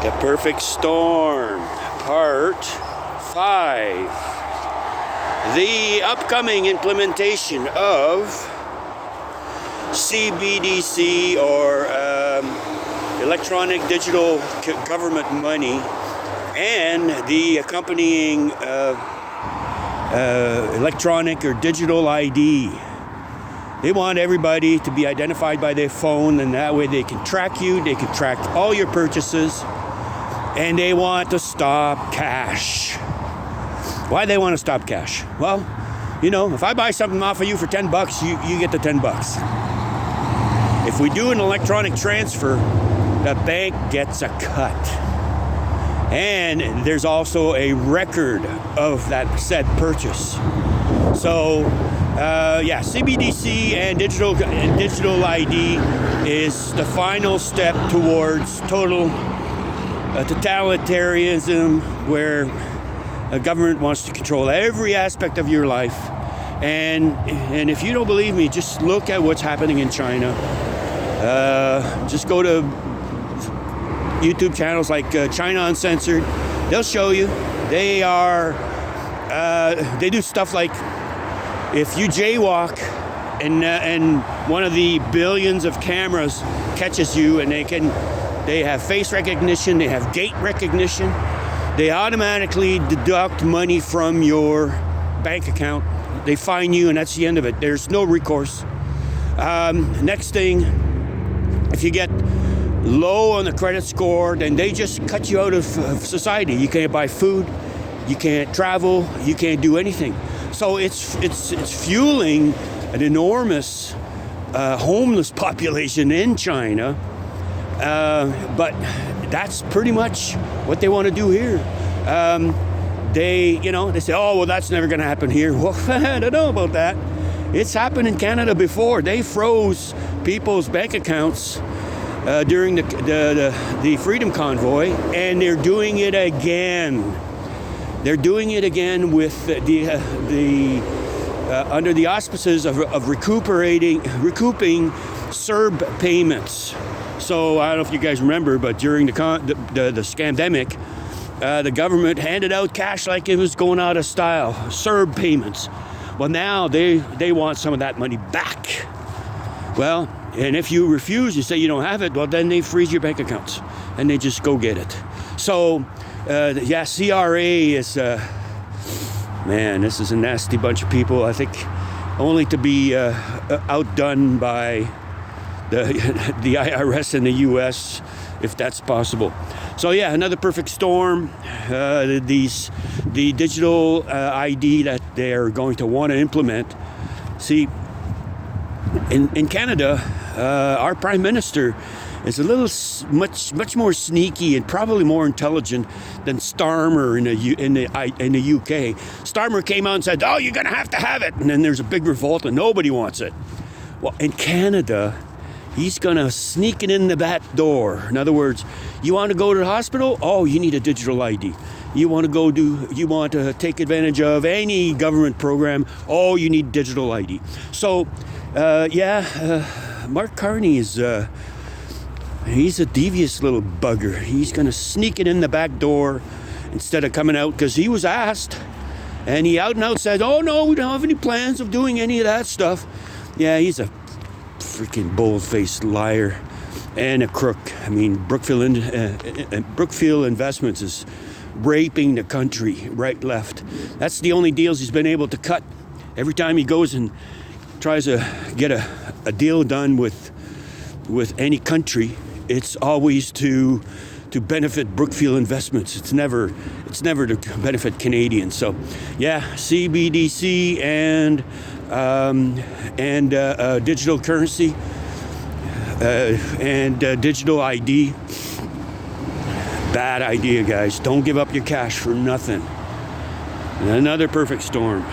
The Perfect Storm, Part 5. The upcoming implementation of CBDC, or electronic digital government money, and the accompanying electronic or digital ID. They want everybody to be identified by their phone, and that way they can track you, they can track all your purchases, and they want to stop cash. Why they want to stop cash? Well, you know, if I buy something off of you for $10, you get the $10. If we do an electronic transfer, the bank gets a cut. And there's also a record of that said purchase. So, CBDC and digital ID is the final step towards total totalitarianism, where a government wants to control every aspect of your life. And if you don't believe me, just look at what's happening in China. Just go to YouTube channels like China Uncensored. They'll show you. They do stuff like, if you jaywalk and one of the billions of cameras catches you, and they have face recognition, they have gait recognition, they automatically deduct money from your bank account. They fine you, and that's the end of it. There's no recourse. Next thing, if you get low on the credit score, then they just cut you out of society. You can't buy food, you can't travel, you can't do anything. So it's fueling an enormous homeless population in China. But that's pretty much what they want to do here. They say, oh, well, that's never going to happen here. Well, I don't know about that. It's happened in Canada before. They froze people's bank accounts during the Freedom Convoy, and they're doing it again. They're doing it again with under the auspices of recouping CERB payments. So I don't know if you guys remember, but during the scamdemic, the government handed out cash like it was going out of style, CERB payments. Well, now they want some of that money back. Well, and if you refuse, you say you don't have it, well, then they freeze your bank accounts, and they just go get it. So, CRA is, this is a nasty bunch of people. I think only to be outdone by the IRS in the U.S., if that's possible. So another perfect storm. The digital ID that they're going to want to implement. See, in Canada, our Prime Minister is a little much more sneaky and probably more intelligent than Starmer in the UK. Starmer came out and said, "Oh, you're going to have it," and then there's a big revolt and nobody wants it. Well, in Canada, he's going to sneak it in the back door. In other words, you want to go to the hospital? Oh, you need a digital ID. You want to take advantage of any government program? Oh, you need digital ID. So, Mark Carney is, he's a devious little bugger. He's going to sneak it in the back door instead of coming out, because he was asked, and he out and out said, "Oh, no, we don't have any plans of doing any of that stuff." Yeah, he's a freaking bold-faced liar and a crook. I mean, Brookfield Investments is raping the country, right, left. That's the only deals he's been able to cut. Every time he goes and tries to get a deal done with any country, it's always to benefit Brookfield Investments. It's never to benefit Canadians. So, CBDC and digital currency and digital ID. Bad idea, guys. Don't give up your cash for nothing. Another perfect storm.